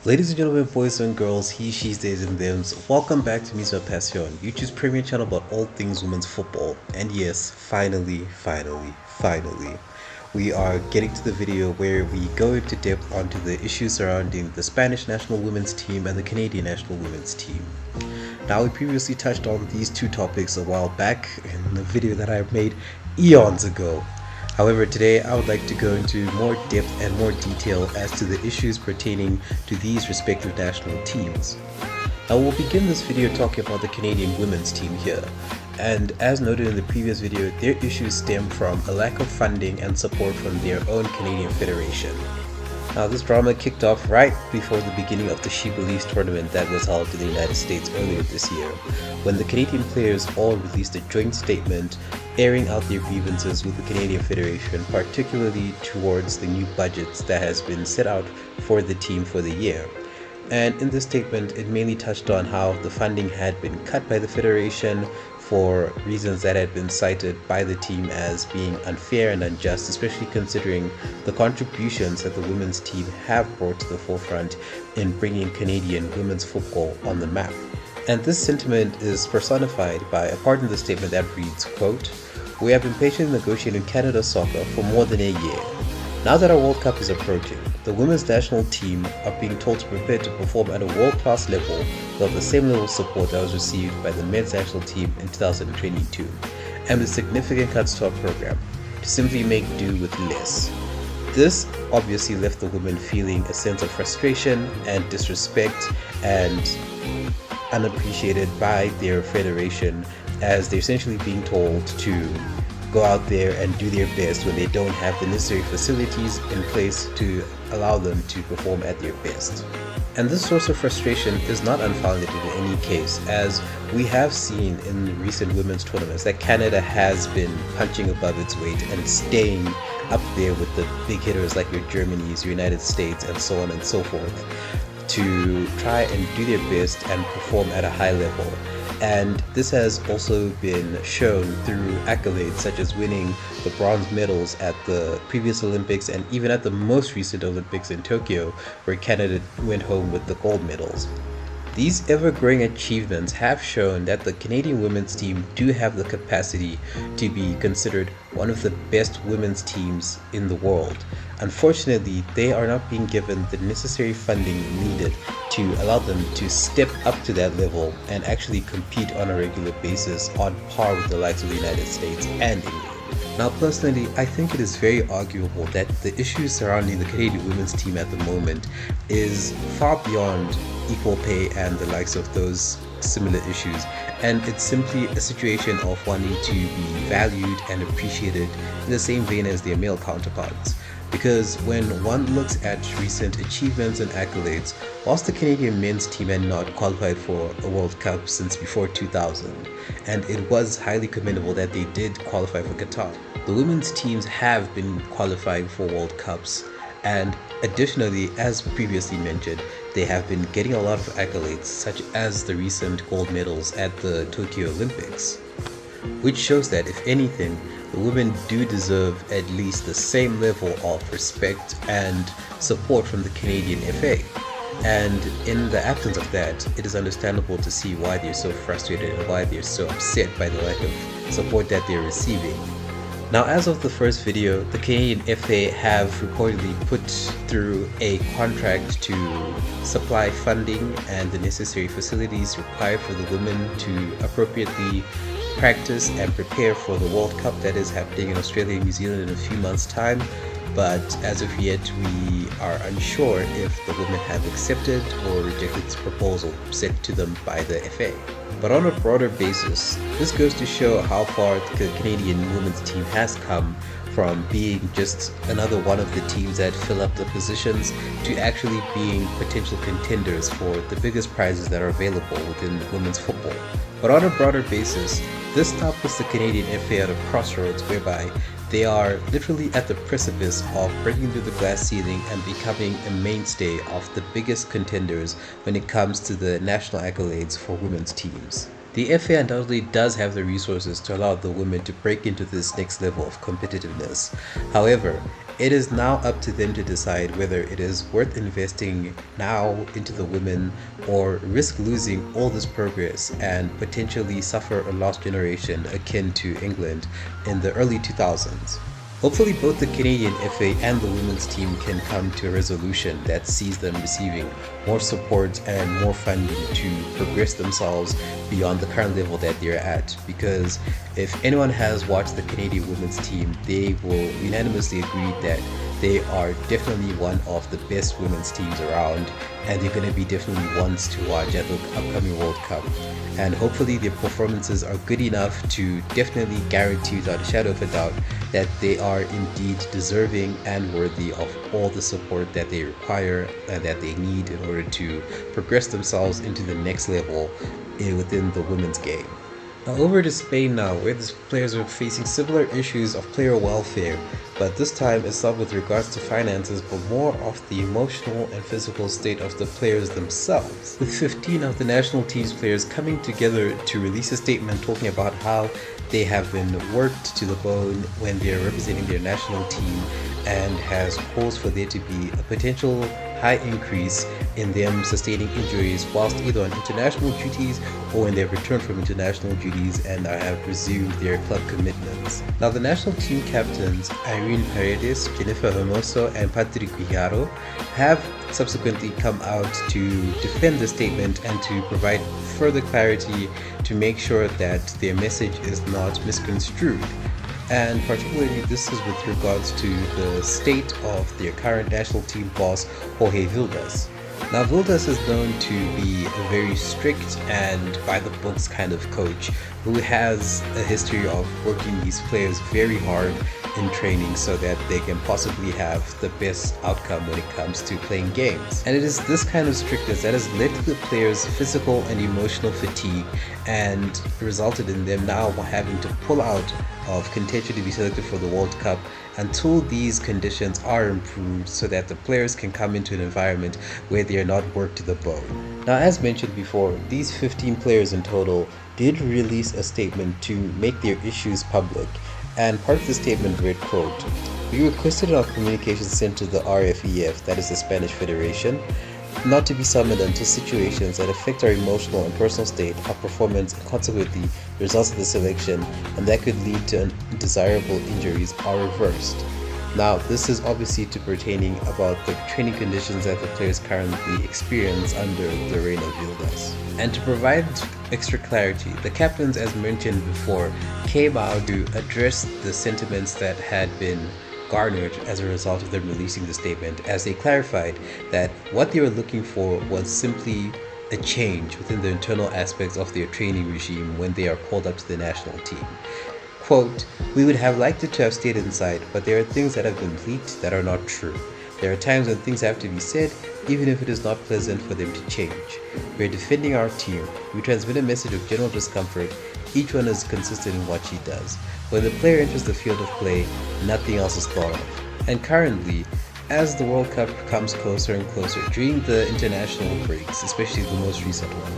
Ladies and gentlemen, boys and girls, he, she's, theys and thems, welcome back to Misa Passion, YouTube's premier channel about all things women's football. And yes, finally, we are getting to the video where we go into depth onto the issues surrounding the Spanish national women's team and the Canadian national women's team. Now, we previously touched on these two topics a while back in the video that I made eons ago. However, today I would like to go into more depth and more detail as to the issues pertaining to these respective national teams. Now we'll begin this video talking about the Canadian women's team here, and as noted in the previous video, their issues stem from a lack of funding and support from their own Canadian federation. Now this drama kicked off right before the beginning of the She Believes tournament that was held in the United States earlier this year, when the Canadian players all released a joint statement airing out their grievances with the Canadian Federation, particularly towards the new budgets that has been set out for the team for the year. And in this statement, it mainly touched on how the funding had been cut by the Federation for reasons that had been cited by the team as being unfair and unjust, especially considering the contributions that the women's team have brought to the forefront in bringing Canadian women's football on the map. And this sentiment is personified by a part in the statement that reads, quote, "We have been patiently negotiating Canada soccer for more than a year. Now that our World Cup is approaching, the women's national team are being told to prepare to perform at a world-class level with the same level of support that was received by the men's national team in 2022, and with significant cuts to our program, to simply make do with less." This obviously left the women feeling a sense of frustration and disrespect and unappreciated by their federation, as they're essentially being told to go out there and do their best when they don't have the necessary facilities in place to allow them to perform at their best. And this source of frustration is not unfounded in any case, as we have seen in recent women's tournaments that Canada has been punching above its weight and staying up there with the big hitters like your Germanys, your United States, and so on and so forth, to try and do their best and perform at a high level. And this has also been shown through accolades such as winning the bronze medals at the previous Olympics and even at the most recent Olympics in Tokyo, where Canada went home with the gold medals. These ever-growing achievements have shown that the Canadian women's team do have the capacity to be considered one of the best women's teams in the world. Unfortunately, they are not being given the necessary funding needed to allow them to step up to that level and actually compete on a regular basis on par with the likes of the United States and England. Now personally, I think it is very arguable that the issues surrounding the Canadian women's team at the moment is far beyond equal pay and the likes of those similar issues, and it's simply a situation of wanting to be valued and appreciated in the same vein as their male counterparts. Because when one looks at recent achievements and accolades, whilst the Canadian men's team had not qualified for a World Cup since before 2000, and it was highly commendable that they did qualify for Qatar, the women's teams have been qualifying for World Cups, and additionally, as previously mentioned, they have been getting a lot of accolades, such as the recent gold medals at the Tokyo Olympics, which shows that, if anything, the women do deserve at least the same level of respect and support from the Canadian FA. And in the absence of that, it is understandable to see why they're so frustrated and why they're so upset by the lack of support that they're receiving. Now, as of the first video, the Canadian FA have reportedly put through a contract to supply funding and the necessary facilities required for the women to appropriately practice and prepare for the World Cup that is happening in Australia and New Zealand in a few months' time. But as of yet, we are unsure if the women have accepted or rejected this proposal sent to them by the FA. But on a broader basis, this goes to show how far the Canadian women's team has come from being just another one of the teams that fill up the positions to actually being potential contenders for the biggest prizes that are available within women's football. But on a broader basis, this now puts the Canadian FA at a crossroads whereby they are literally at the precipice of breaking through the glass ceiling and becoming a mainstay of the biggest contenders when it comes to the national accolades for women's teams. The FA undoubtedly does have the resources to allow the women to break into this next level of competitiveness. However, It is now up to them to decide whether it is worth investing now into the women or risk losing all this progress and potentially suffer a lost generation akin to England in the early 2000s. Hopefully both the Canadian FA and the women's team can come to a resolution that sees them receiving more support and more funding to progress themselves beyond the current level that they're at, because if anyone has watched the Canadian women's team, they will unanimously agree that they are definitely one of the best women's teams around, and they're going to be definitely ones to watch at the upcoming World Cup. And hopefully their performances are good enough to definitely guarantee without a shadow of a doubt that they are indeed deserving and worthy of all the support that they require and that they need in order to progress themselves into the next level within the women's game. Now over to Spain now, where the players are facing similar issues of player welfare, but this time it's not with regards to finances but more of the emotional and physical state of the players themselves, with 15 of the national team's players coming together to release a statement talking about how they have been worked to the bone when they are representing their national team, and has caused for there to be a potential high increase in them sustaining injuries whilst either on international duties or when they've returned from international duties and have resumed their club commitments. Now the national team captains Irene Paredes, Jennifer Hermoso and Patrick Guijaro have subsequently come out to defend the statement and to provide further clarity to make sure that their message is not misconstrued. And particularly this is with regards to the state of their current national team boss, Jorge Vildas. Now Vildas is known to be a very strict and by the books kind of coach who has a history of working these players very hard in training so that they can possibly have the best outcome when it comes to playing games. And it is this kind of strictness that has led to the players' physical and emotional fatigue and resulted in them now having to pull out of contention to be selected for the World Cup until these conditions are improved so that the players can come into an environment where they are not worked to the bone. Now as mentioned before, these 15 players in total did release a statement to make their issues public, and part of the statement read, quote, "We requested our communications sent to the RFEF, that is the Spanish Federation, not to be summoned until situations that affect our emotional and personal state, our performance, and consequently the results of the selection, and that could lead to undesirable injuries are reversed." Now, this is obviously pertaining about the training conditions that the players currently experience under the reign of Vildas. And to provide extra clarity, the captains, as mentioned before, came out to address the sentiments that had been garnered as a result of them releasing the statement, as they clarified that what they were looking for was simply a change within the internal aspects of their training regime when they are called up to the national team. Quote, "We would have liked it to have stayed inside, but there are things that have been leaked that are not true. There are times when things have to be said, even if it is not pleasant for them to change. We are defending our team. We transmit a message of general discomfort. Each one is consistent in what she does. When the player enters the field of play, nothing else is thought of." And currently, as the World Cup comes closer and closer, during the international breaks, especially the most recent one,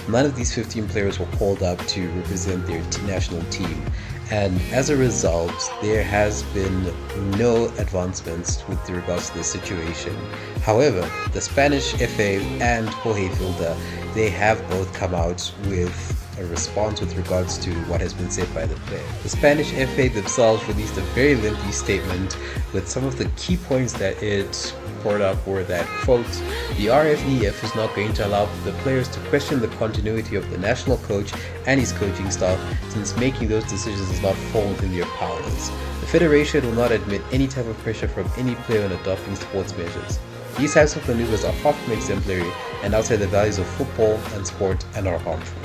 none of these 15 players were called up to represent their national team. And as a result, there has been no advancements with regards to the situation. However, the Spanish FA and Jorge Vilda, they have both come out with a response with regards to what has been said by the player. The Spanish FA themselves released a very lengthy statement with some of the key points that it brought up were that, quote, "The RFEF is not going to allow the players to question the continuity of the national coach and his coaching staff, since making those decisions does not fall within their powers. The Federation will not admit any type of pressure from any player on adopting sports measures. These types of maneuvers are far from exemplary and outside the values of football and sport and are harmful.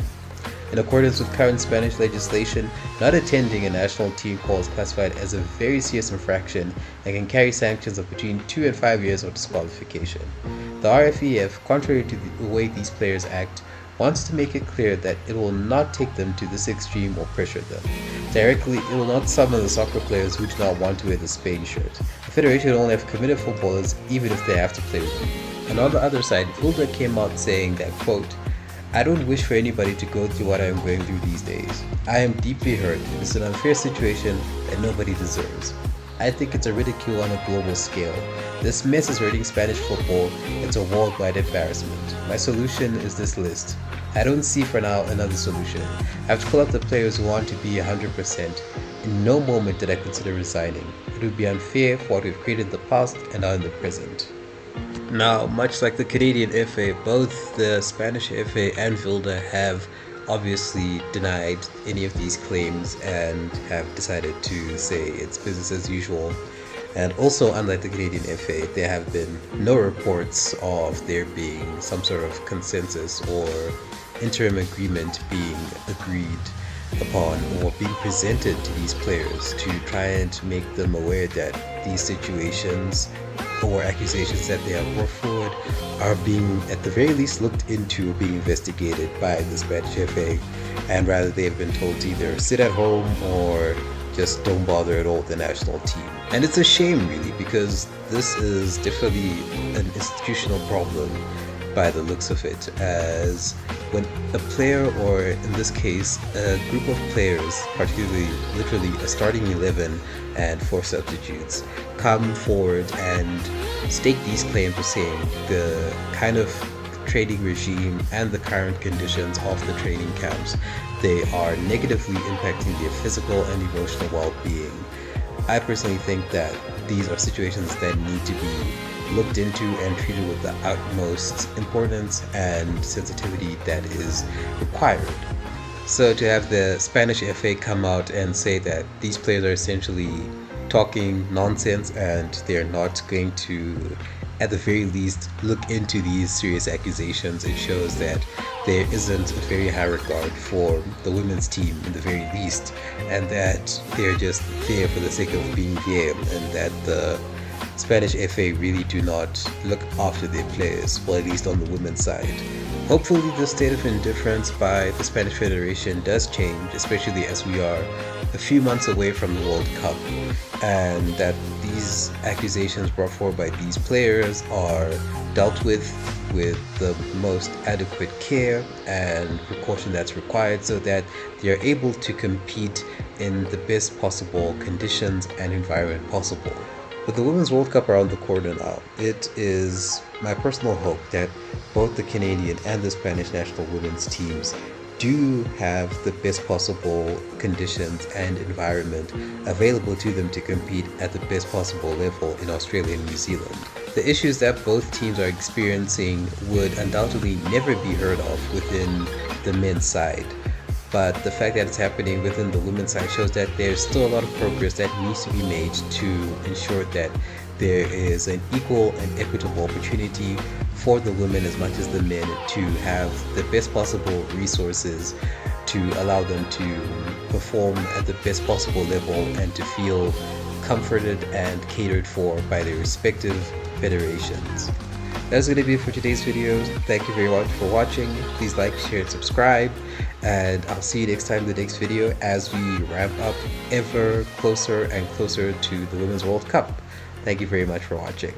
In accordance with current Spanish legislation, not attending a national team call is classified as a very serious infraction and can carry sanctions of between 2 and 5 years of disqualification. The RFEF, contrary to the way these players act, wants to make it clear that it will not take them to this extreme or pressure them. Directly, it will not summon the soccer players who do not want to wear the Spain shirt. The Federation will only have committed footballers even if they have to play with them." And on the other side, Hilda came out saying that, quote, "I don't wish for anybody to go through what I am going through these days. I am deeply hurt. It's an unfair situation that nobody deserves. I think it's a ridicule on a global scale. This mess is hurting Spanish football. It's a worldwide embarrassment. My solution is this list. I don't see for now another solution. I have to call up the players who want to be 100%. In no moment did I consider resigning. It would be unfair for what we've created in the past and are in the present. Now, much like the Canadian FA, both the Spanish FA and Vilda have obviously denied any of these claims and have decided to say it's business as usual. And also, unlike the Canadian FA, there have been no reports of there being some sort of consensus or interim agreement being agreed upon or being presented to these players to try and make them aware that these situations or accusations that they have brought forward are being at the very least looked into or being investigated by the Spanish FA, and rather they have been told to either sit at home or just don't bother at all with the national team. And it's a shame really, because this is definitely an institutional problem by the looks of it, as when a player, or in this case a group of players, particularly literally a starting 11 and 4 substitutes, come forward and stake these claims of saying the kind of training regime and the current conditions of the training camps, they are negatively impacting their physical and emotional well-being. I personally think that these are situations that need to be looked into and treated with the utmost importance and sensitivity that is required. So to have the Spanish FA come out and say that these players are essentially talking nonsense and they're not going to, at the very least, look into these serious accusations, it shows that there isn't a very high regard for the women's team in the very least, and that they're just there for the sake of being there, and that the Spanish FA really do not look after their players, well, at least on the women's side. Hopefully this state of indifference by the Spanish Federation does change, especially as we are a few months away from the World Cup, and that these accusations brought forward by these players are dealt with the most adequate care and precaution that's required, so that they are able to compete in the best possible conditions and environment possible. With the Women's World Cup around the corner now, it is my personal hope that both the Canadian and the Spanish national women's teams do have the best possible conditions and environment available to them to compete at the best possible level in Australia and New Zealand. The issues that both teams are experiencing would undoubtedly never be heard of within the men's side. But the fact that it's happening within the women's side shows that there's still a lot of progress that needs to be made to ensure that there is an equal and equitable opportunity for the women as much as the men to have the best possible resources to allow them to perform at the best possible level and to feel comforted and catered for by their respective federations. That's going to be it for today's video. Thank you very much for watching. Please like, share, and subscribe. And I'll see you next time in the next video as we ramp up ever closer and closer to the Women's World Cup. Thank you very much for watching.